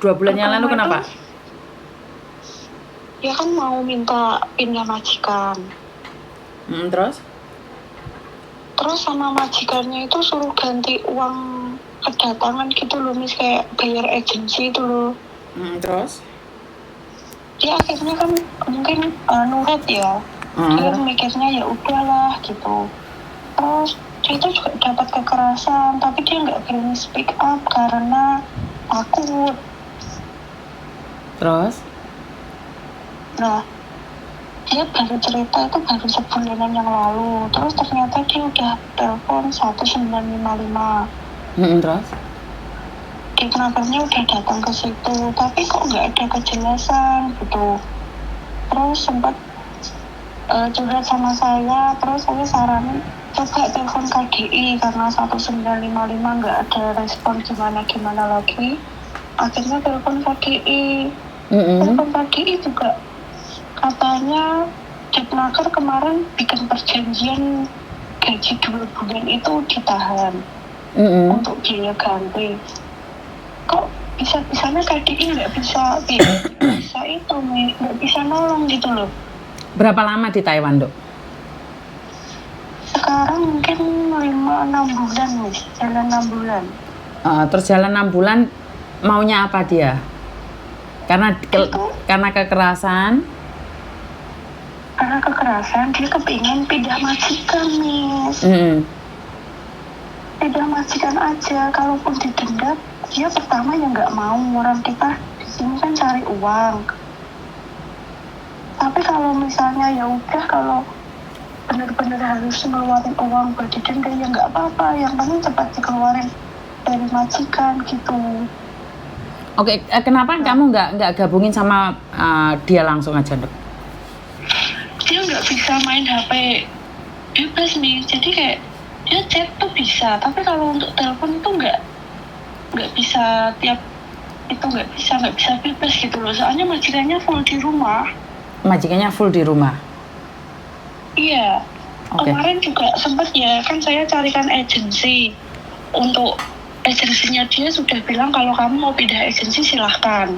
2 bulan yang lalu kenapa? Dia kan mau minta pindah majikan. Terus sama majikannya itu suruh ganti uang kedatangan gitu loh, Miss, kayak bayar agensi itu loh. Terus Dia akhirnya kan mungkin nurut ya. Dia mikirnya ya udahlah gitu. Terus dia itu juga dapat kekerasan, tapi dia nggak berani speak up karena takut. Terus Nah, dia baru cerita itu baru sebulanan yang lalu. Terus ternyata dia udah telepon 1955. Terus Diknakernya udah datang ke situ, tapi kok nggak ada kejelasan gitu. Terus sempat curhat sama saya, terus saya saranin coba telepon KDI karena 1955 nggak ada respon gimana lagi. Akhirnya telepon KDI. Telepon KDI juga katanya Depnaker kemarin bikin perjanjian gaji 2 bulan itu ditahan untuk biaya ganti. Kok bisa-bisanya KDI nggak bisa itu nih, nggak bisa nolong gitu loh. berapa lama di Taiwan, Dok? Sekarang mungkin 5-6 bulan nih, jalan 6 bulan. Terus jalan 6 bulan maunya apa dia? Karena kekerasan. Karena kekerasan dia kepingin pindah majikan, Miss. Pindah majikan aja, kalaupun didenda dia pertama ya nggak mau, orang kita di sini kan cari uang. Tapi kalau misalnya ya udah, kalau benar-benar harus ngeluarin uang buat didenda ya nggak apa-apa, yang penting cepat dikeluarin dari majikan gitu. Oke, kenapa kamu nggak gabungin sama dia langsung aja, Dok? Dia nggak bisa main HP bebas nih, jadi kayak dia chat tuh bisa, tapi kalau untuk telepon itu nggak bisa tiap itu, nggak bisa bebas gitu loh, soalnya majikannya full di rumah. Iya. Kemarin juga sempat ya kan saya carikan agensi, untuk agensinya dia sudah bilang kalau kamu mau pindah agensi silahkan.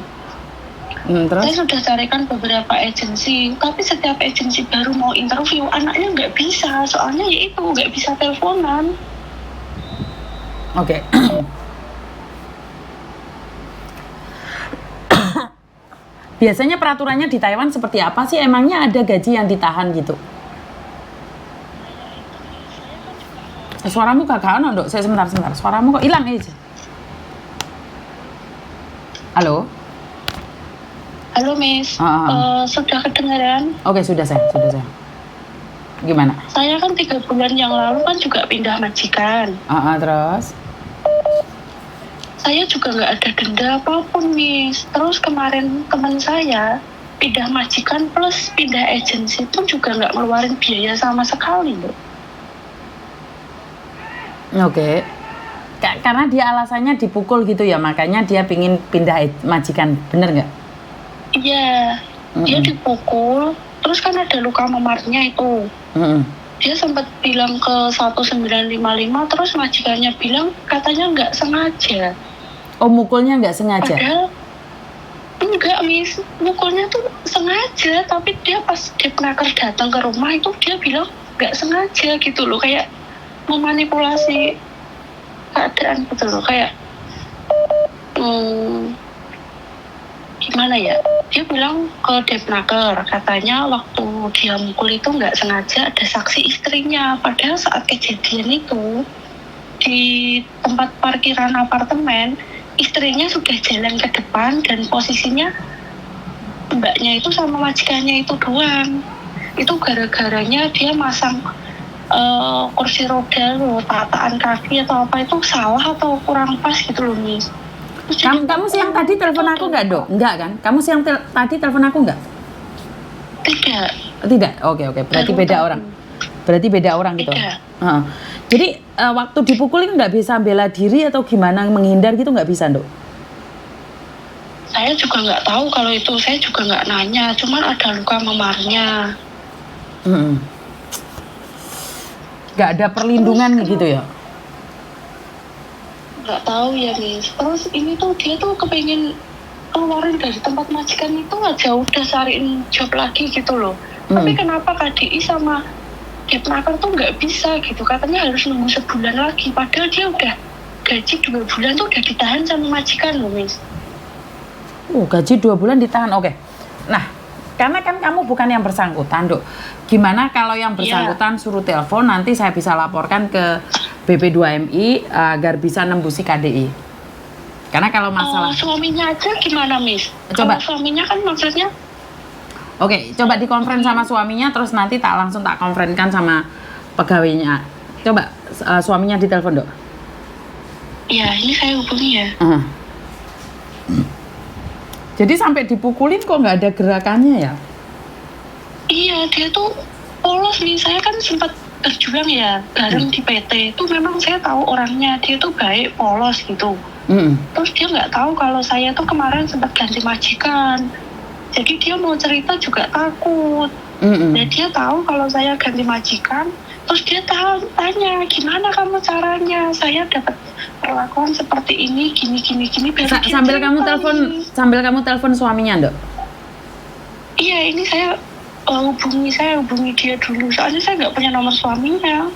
Terus? Saya sudah carikan beberapa agensi, tapi setiap agensi baru mau interview anaknya nggak bisa, soalnya ya itu nggak bisa teleponan. Oke. Biasanya peraturannya di Taiwan seperti apa sih? Emangnya ada gaji yang ditahan gitu? Suaramu gak ono, Dok. Saya sebentar. Suaramu kok hilang aja. Halo, Miss. Sudah kedengaran? Oke, sudah saya. Gimana? Saya kan 3 bulan yang lalu kan juga pindah majikan. Terus? Saya juga nggak ada denda apapun, Miss. Terus kemarin teman saya pindah majikan plus pindah agensi pun juga nggak ngeluarin biaya sama sekali, loh. Oke. Karena dia alasannya dipukul gitu ya, makanya dia pingin pindah majikan, bener nggak? Iya, dia dipukul, terus kan ada luka memarnya itu. Dia sempat bilang ke 1955, terus majikannya bilang katanya nggak sengaja. Oh, mukulnya nggak sengaja? Padahal enggak, Miss, mukulnya tuh sengaja, tapi dia pas Depnaker datang ke rumah itu dia bilang nggak sengaja gitu loh, kayak memanipulasi keadaan gitu loh, kayak gimana ya, dia bilang ke Depnaker katanya waktu dia mukul itu nggak sengaja, ada saksi istrinya, padahal saat kejadian itu di tempat parkiran apartemen istrinya sudah jalan ke depan dan posisinya mbaknya itu sama majikannya itu doang. Itu gara-garanya dia masang kursi roda loh, tataan kaki atau apa, itu salah atau kurang pas gitu loh, Miss. Kamu siang tadi telepon aku nggak, Dok? Enggak kan? Kamu siang tadi telepon aku nggak? Tidak. Oke. Berarti beda orang gitu. Jadi waktu dipukulin nggak bisa bela diri atau gimana, menghindar gitu nggak bisa, Dok? Saya juga nggak tahu kalau itu, saya juga nggak nanya, cuman ada luka memarnya. Nggak ada perlindungan gitu ya? Nggak tahu ya, Miss. Terus ini tuh dia tuh kepengin keluarin dari tempat majikan itu aja udah cariin job lagi gitu loh. Tapi kenapa KDI sama Depnaker tuh nggak bisa gitu, katanya harus nunggu sebulan lagi, padahal dia udah gaji 2 bulan tuh udah ditahan sama majikan loh, Miss. Gaji 2 bulan ditahan, oke. Nah, karena kan kamu bukan yang bersangkutan, Dok. Gimana kalau yang bersangkutan suruh telepon, nanti saya bisa laporkan ke BP2MI agar bisa nembusi KDI. Karena kalau masalah... suaminya aja gimana, Miss? Coba. Kalau suaminya kan maksudnya... Oke, coba dikonfren sama suaminya, terus nanti langsung tak konfrenkan sama pegawainya. Coba suaminya ditelepon, Dok. Iya, ini saya hubungi ya. Jadi sampai dipukulin kok nggak ada gerakannya ya? Iya, dia tuh polos nih. Saya kan sempat berjuang ya bareng di PT. Itu memang saya tahu orangnya, dia tuh baik, polos gitu. Terus dia nggak tahu kalau saya tuh kemarin sempat ganti majikan. Jadi dia mau cerita juga takut. Dan dia tahu kalau saya ganti majikan. Terus dia tanya, gimana kamu caranya? Saya dapat perlakuan seperti ini, gini. Sambil kamu telepon suaminya, Dok? Iya, ini saya hubungi dia dulu. Soalnya saya nggak punya nomor suaminya.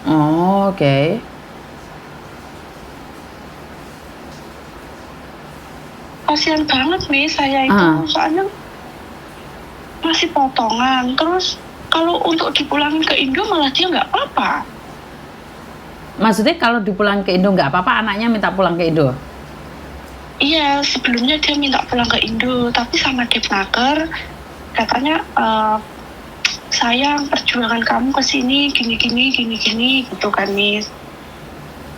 Oh, oke. Kasian banget nih saya itu. Soalnya masih potongan. Terus kalau untuk dipulangin ke Indo malah dia nggak apa-apa. Maksudnya kalau dipulang ke Indo nggak apa-apa, anaknya minta pulang ke Indo? Iya, sebelumnya dia minta pulang ke Indo, tapi sama Depnaker katanya sayang perjuangan kamu ke sini gini gitu kan, Miss.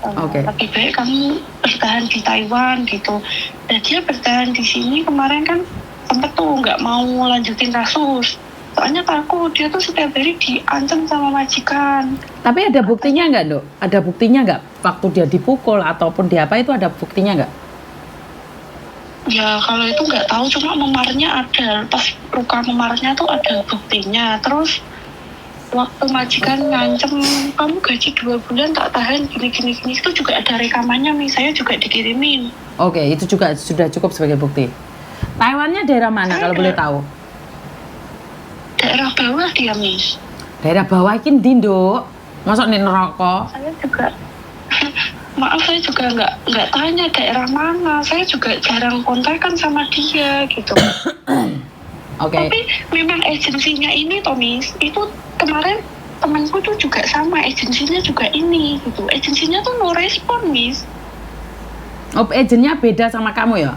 Lebih baik kamu bertahan di Taiwan gitu. Dan dia bertahan di sini kemarin kan sempet tuh nggak mau lanjutin kasus. Soalnya takut, dia tuh setiap hari diancam sama majikan. Tapi ada buktinya nggak, Dok? Ada buktinya nggak? Waktu dia dipukul ataupun diapa itu ada buktinya nggak? Ya kalau itu nggak tahu, cuma memarnya ada. Pas luka memarnya tuh ada buktinya. Terus waktu majikan ngancem, kamu gaji 2 bulan tak tahan gini. Itu juga ada rekamannya nih, saya juga dikirimin. Oke, itu juga sudah cukup sebagai bukti. Taiwannya daerah mana kalau boleh tahu? Daerah bawah dia, Miss. Daerah bawah ini Dindo. Masuk nih neraka. Saya juga maaf, saya juga nggak tanya daerah mana. Saya juga jarang kontak sama dia gitu. Tapi memang agensinya ini, Miss, itu kemarin temanku tuh juga sama, agensinya juga ini gitu. Agensinya tuh no respon, Miss. Agennya beda sama kamu ya?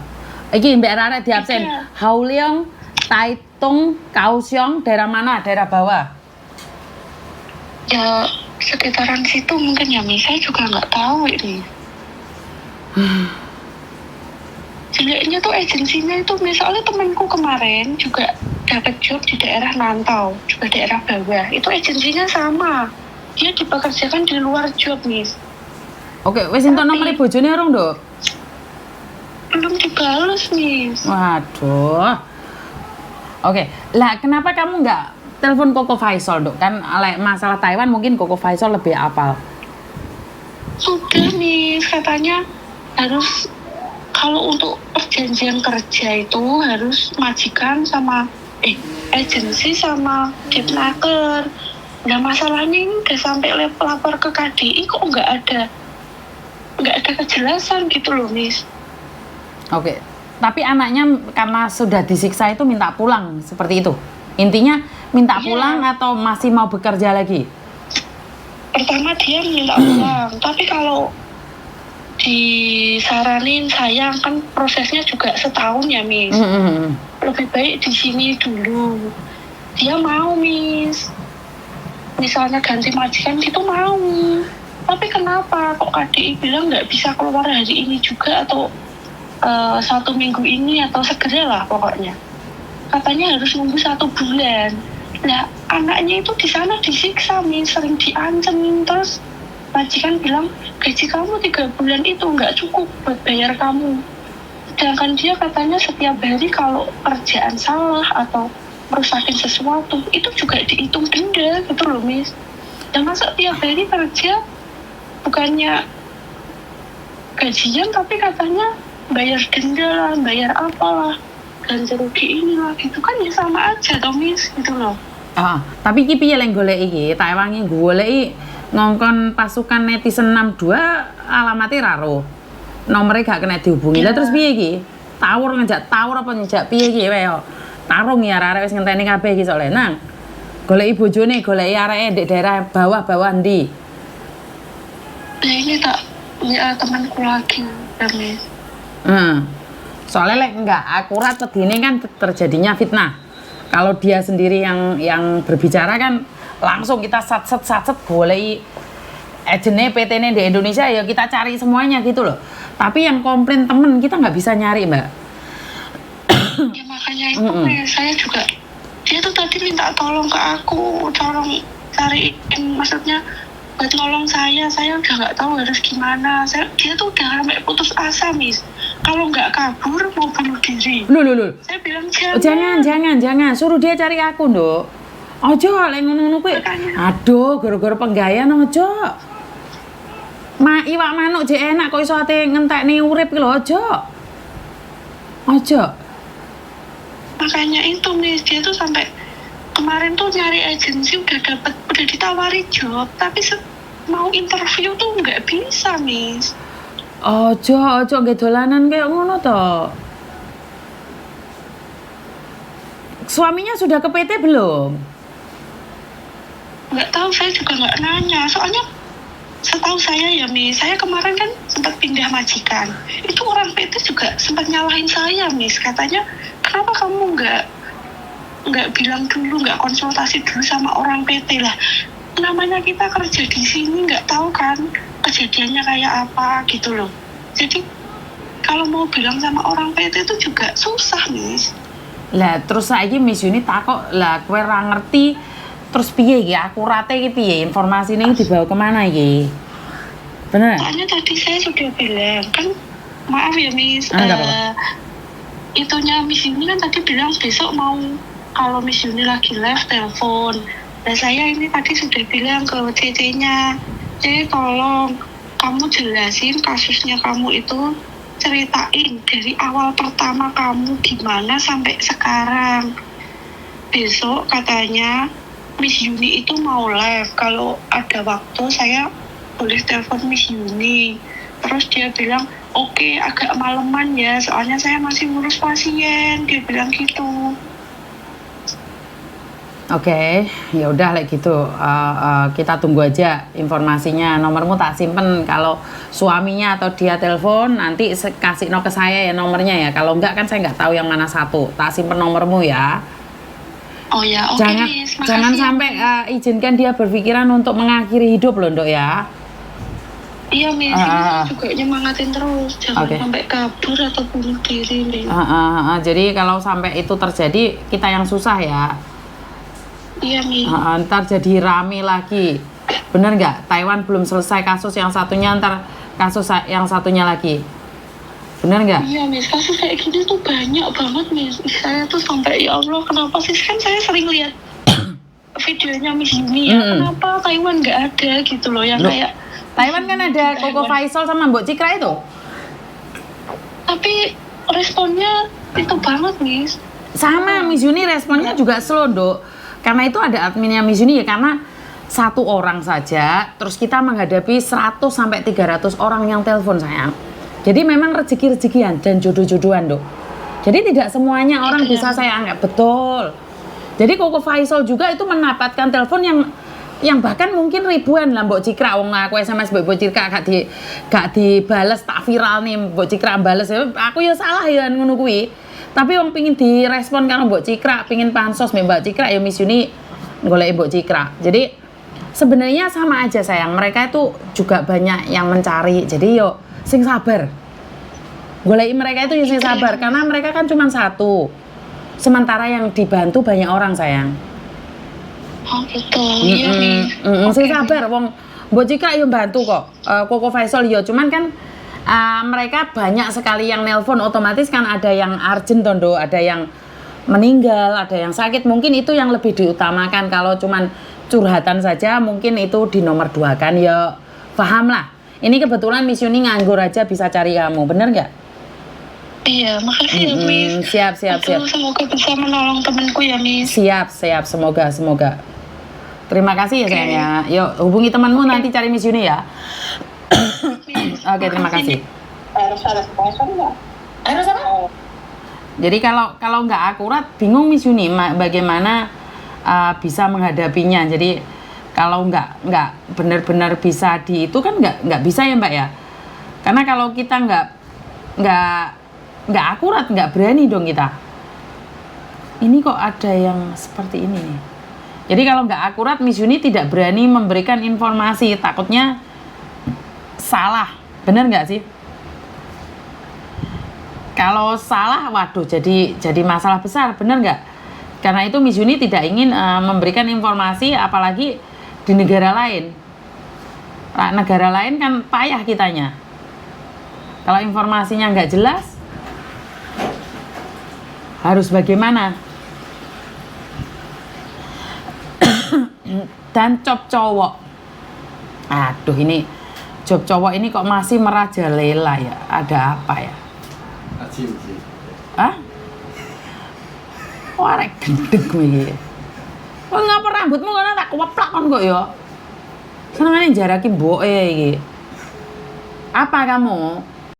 Iki Mbak Rara di absen. Hauliong, Taitung, Kaohsiung, daerah mana? Daerah bawah? Ya sekitaran situ mungkin ya, Miss. Saya juga nggak tahu ini. Jeleknya tuh agensinya itu, misalnya temanku kemarin juga dapat job di daerah Nantau, juga daerah bawah. Itu agensinya sama. Dia dipekerjakan di luar job, Miss. Oke, wis entuk nomor bojone urung, Dok? Belum dibales, Miss. Waduh. Oke, lah kenapa kamu nggak telepon Koko Faisal, Dok? Kan masalah Taiwan mungkin Koko Faisal lebih apal. Sudah, Miss, katanya harus kalau untuk perjanjian kerja itu harus majikan sama agensi sama Depnaker. Nah masalahnya ini udah sampai lapor ke KDI kok nggak ada kejelasan gitu loh, Miss. Oke, tapi anaknya karena sudah disiksa itu minta pulang seperti itu. Intinya minta pulang atau masih mau bekerja lagi? Pertama dia minta pulang, tapi kalau disaranin sayang kan prosesnya juga setahun ya, Miss. Lebih baik di sini dulu. Dia mau, Miss. Misalnya ganti majikan itu mau. Tapi kenapa kok KDI bilang nggak bisa keluar hari ini juga atau 1 minggu ini atau segera lah pokoknya. Katanya harus nunggu 1 bulan. Nah anaknya itu di sana disiksa, Miss, sering diancam. Terus majikan bilang gaji kamu 3 bulan itu nggak cukup buat bayar kamu. Sedangkan dia katanya setiap hari kalau kerjaan salah atau merusakin sesuatu itu juga dihitung denda gitu loh, Miss. Dan masa tiap hari kerja bukannya gajian tapi katanya bayar denda lah, bayar apalah, ganti rugi inilah gitu kan ya sama aja toh Miss gitu loh. Tapi iki piye lek golek iki? Tak ewangi goleki ngongkon pasukan netizen 62 alamatnya raro. Nomornya gak kena dihubungi. Lah terus piye iki? Tawur ngejak tawur apa ngejak piye iki wae yo. Tarung ya arek wis ngenteni kabeh iki soalé nang. Goleki bojone, goleki areke ndek daerah bawah-bawah ndi? Nah ini tak ya temanku lagi ya Miss. Soalnya lek enggak akurat begini kan terjadinya fitnah. Kalau dia sendiri yang berbicara kan langsung kita satset goleki agene PT-ne di Indonesia ya kita cari semuanya gitu loh. Tapi yang komplain temen kita nggak bisa nyari Mbak. Ya makanya itu saya juga dia tuh tadi minta tolong ke aku, tolong cariin, maksudnya buat nolong saya udah nggak tahu harus gimana. Dia tuh udah sampai putus asa Miss, kalau nggak kabur mau bunuh diri. Loh. Saya bilang Jangan, suruh dia cari aku Nduk. Ojo lek ngono-ngono kuwi. Aduh, gara-gara penggawean ojo. Iwak manuk jek enak kok iso ate ngentekne urip ki lho, ojo. Makanya itu Miss, dia tuh sampai kemarin tuh nyari agensi udah ditawari job, tapi mau interview tuh nggak bisa Miss. Ojo nggih dolanan kayak ngono to. Suaminya sudah ke PT belum? Nggak tahu, saya juga nggak nanya, soalnya setahu saya ya Miss, saya kemarin kan sempat pindah majikan, itu orang PT juga sempat nyalahin saya Miss, katanya kenapa kamu nggak bilang dulu, nggak konsultasi dulu sama orang PT lah, namanya kita kerja di sini nggak tahu kan kejadiannya kayak apa gitu loh. Jadi kalau mau bilang sama orang PT itu juga susah Miss. Lah terus saiki Miss Yuni takok lah kowe ora ngerti terus piye iki akurate iki piye informasi ini dibawa kemana iki? Bener? Soalnya tadi saya sudah bilang kan, maaf ya Miss, itunya Miss Yuni kan tadi bilang besok mau kalau Miss Yuni lagi live telepon. Nah saya ini tadi sudah bilang ke CC-nya, tolong kamu jelasin kasusnya kamu itu, ceritain dari awal pertama kamu gimana sampai sekarang. Besok katanya Miss Yuni itu mau live, kalau ada waktu saya boleh telepon Miss Yuni. Terus dia bilang oke, agak maleman ya soalnya saya masih ngurus pasien, dia bilang gitu. Oke, ya udah like gitu. Kita tunggu aja informasinya. Nomormu tak simpen. Kalau suaminya atau dia telepon nanti kasih ke saya ya nomornya ya. Kalau enggak kan saya nggak tahu yang mana satu. Tak simpen nomormu ya. Oh ya, oke Miss. Jangan sampai izinkan dia berpikiran untuk mengakhiri hidup loh Nduk ya. Iya Miss, juga nyemangatin terus, jangan sampai kabur atau bunuh diri Miss. Jadi kalau sampai itu terjadi kita yang susah ya. Iya Miss. Ntar jadi rame lagi, bener nggak? Taiwan belum selesai kasus yang satunya, ntar kasus yang satunya lagi. Bener nggak? Iya Miss, kasus kayak gini tuh banyak banget Miss. Saya tuh sampai ya Allah kenapa sih, kan saya sering lihat videonya Miss Yuni ya, kenapa Taiwan nggak ada gitu loh yang kayak Taiwan kan ada Koko Faisal sama Mbok Cikra itu. Tapi responnya itu banget Miss. Sama Miss Yuni responnya juga slow Dok. Karena itu ada adminnya Miss Yuni ya, karena satu orang saja terus kita menghadapi 100 sampai 300 orang yang telepon sayang. Jadi memang rezeki-rezekian dan jodoh-jodohan Dok. Jadi tidak semuanya orang bisa saya anggap betul. Jadi Koko Faisal juga itu mendapatkan telepon yang bahkan mungkin ribuan lah Mbok Cikra. Wong aku SMS Mbok Cikra gak dibales, tak viral nih Mbok Cikra bales. Aku ya salah ya ngono kuwi. Tapi wong pengin direspon karo Mbok Cikra, pengin pansos Mbak Cikra ya Miss Yuni golek Mbok Cikra. Jadi sebenarnya sama aja sayang. Mereka itu juga banyak yang mencari. Jadi yo sing sabar. Goleki mereka itu sing sabar karena mereka kan cuma satu. Sementara yang dibantu banyak orang sayang. Oh betul. Iya nih. Sing sabar wong Mbok Cikra yo bantu kok. Koko Faisal yo cuman kan mereka banyak sekali yang nelpon, otomatis kan ada yang urgent tondo, ada yang meninggal, ada yang sakit, mungkin itu yang lebih diutamakan. Kalau cuman curhatan saja mungkin itu di nomor 2 kan ya paham lah. Ini kebetulan Miss Yuni nganggur aja bisa cari kamu, bener nggak? Iya, makasih ya Miss. Siap. Aduh, semoga bisa menolong temanku ya Miss. Siap. Semoga. Terima kasih ya sayang ya. Yuk hubungi temanmu nanti cari Miss Yuni ya. Oke, terima kasih. Harus ada sponsor nggak? Harus apa? Jadi kalau nggak akurat, bingung Miss Yuni bagaimana bisa menghadapinya. Jadi kalau nggak benar-benar bisa itu kan nggak bisa ya Mbak ya. Karena kalau kita nggak akurat, nggak berani dong kita. Ini kok ada yang seperti ini nih. Jadi kalau nggak akurat, Miss Yuni tidak berani memberikan informasi, takutnya salah, bener nggak sih? Kalau salah, waduh, jadi masalah besar, bener nggak? Karena itu Miss Yuni tidak ingin memberikan informasi, apalagi di negara lain. Negara lain kan payah kitanya. Kalau informasinya nggak jelas, harus bagaimana? Dan job cowok. Aduh, ini job cowok ini kok masih merajalela ya? Ada apa ya? Hah? Wah, rek gendeng iki. Kok ngapa rambutmu ngono tak keplak kon kok ya? Senengane jaraki mboke iki. Apa kamu?